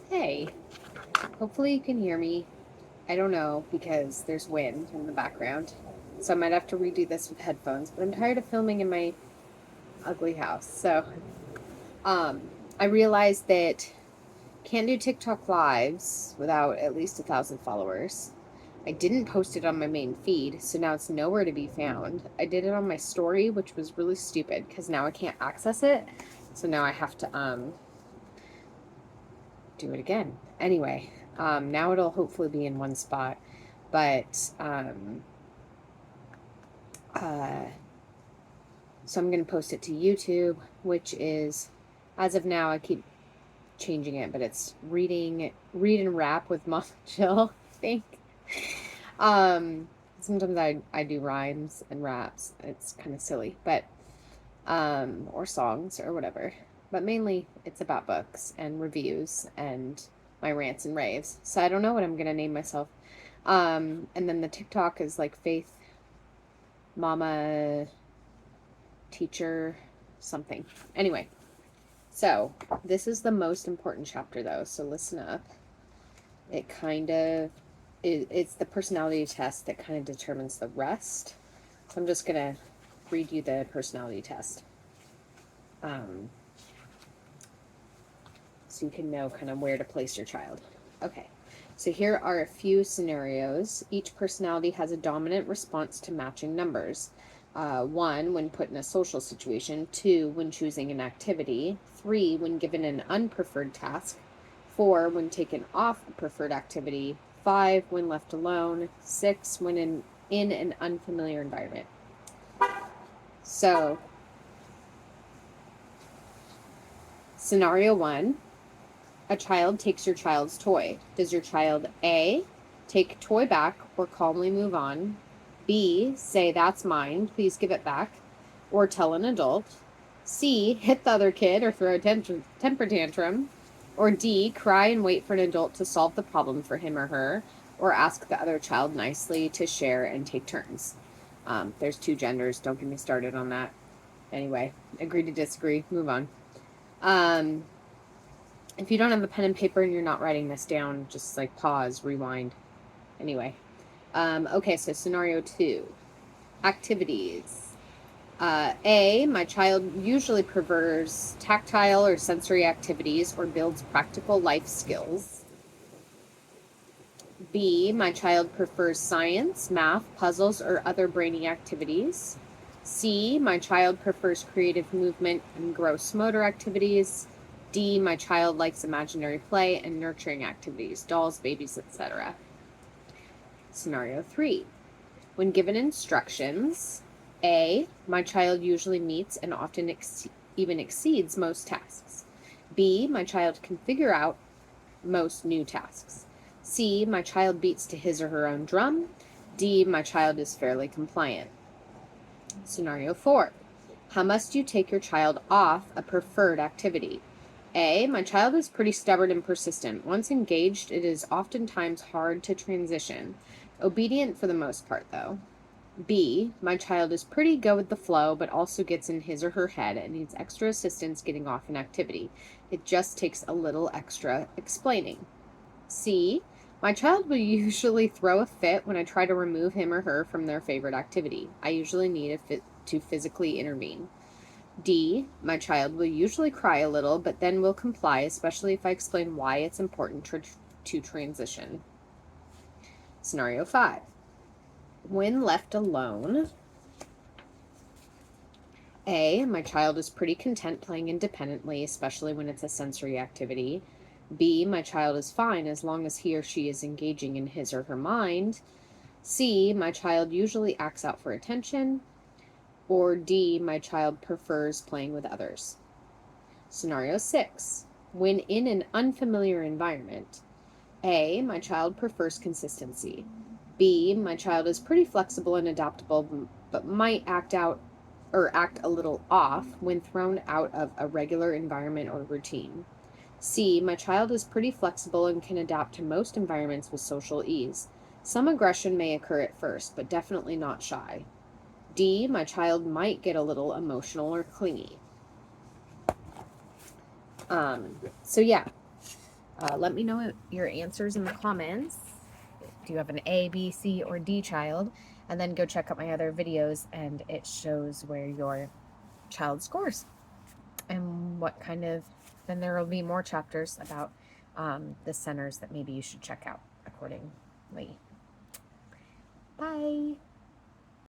Hey, hopefully you can hear me. I don't know because there's wind in the background. So I might have to redo this with headphones, but I'm tired of filming in my ugly house. So um I realized that can't do TikTok lives without at least 1,000 followers. I didn't post it on my main feed, so now it's nowhere to be found. I did it on my story, which was really stupid because now I can't access it. So now I have to do it again. Anyway, now it'll hopefully be in one spot, but uh, so I'm going to post it to YouTube, which is, as of now, I keep changing it, but it's read and rap with Mom Jill, I think. Sometimes I do rhymes and raps. It's kind of silly, but or songs or whatever. But mainly it's about books and reviews and my rants and raves. So I don't know what I'm gonna name myself. And then the TikTok is like Faith Mama Teacher something. Anyway, so this is the most important chapter though, so listen up. It kind of it's the personality test that kind of determines the rest. So I'm just gonna read you the personality test. So you can know kind of where to place your child. Okay, so here are a few scenarios. Each personality has a dominant response to matching numbers. 1, when put in a social situation. 2, when choosing an activity. 3, when given an unpreferred task. 4, when taken off a preferred activity. 5, when left alone. 6, when in an unfamiliar environment. So, scenario 1, a child takes your child's toy. Does your child A, take toy back or calmly move on? B, say that's mine, please give it back, or tell an adult? C, hit the other kid or throw a temper tantrum? Or D, cry and wait for an adult to solve the problem for him or her, or ask the other child nicely to share and take turns? There's 2 genders. Don't get me started on that. Anyway, agree to disagree. Move on. If you don't have a pen and paper and you're not writing this down, just like pause, rewind. Anyway. Okay, so scenario 2. Activities. A, my child usually prefers tactile or sensory activities or builds practical life skills. B, my child prefers science, math, puzzles, or other brainy activities. C, my child prefers creative movement and gross motor activities. D, my child likes imaginary play and nurturing activities, dolls, babies, etc. Scenario 3. When given instructions, A, my child usually meets and often even exceeds most tasks. B, my child can figure out most new tasks. C, my child beats to his or her own drum. D, my child is fairly compliant. Scenario 4. How must you take your child off a preferred activity? A, my child is pretty stubborn and persistent. Once engaged, it is oftentimes hard to transition. Obedient for the most part, though. B, my child is pretty go with the flow, but also gets in his or her head and needs extra assistance getting off an activity. It just takes a little extra explaining. C, my child will usually throw a fit when I try to remove him or her from their favorite activity. I usually need to physically intervene. D, my child will usually cry a little, but then will comply, especially if I explain why it's important to transition. Scenario 5. When left alone, A, my child is pretty content playing independently, especially when it's a sensory activity. B, my child is fine as long as he or she is engaging in his or her mind. C, my child usually acts out for attention. Or D, my child prefers playing with others. Scenario 6. When in an unfamiliar environment, A, my child prefers consistency. B, my child is pretty flexible and adaptable, but might act a little off when thrown out of a regular environment or routine. C, my child is pretty flexible and can adapt to most environments with social ease. Some aggression may occur at first, but definitely not shy. D, my child might get a little emotional or clingy. So yeah, Let me know your answers in the comments. Do you have an A, B, C, or D child? And then go check out my other videos, and it shows where your child scores and what kind of, then there will be more chapters about the centers that maybe you should check out accordingly. Bye.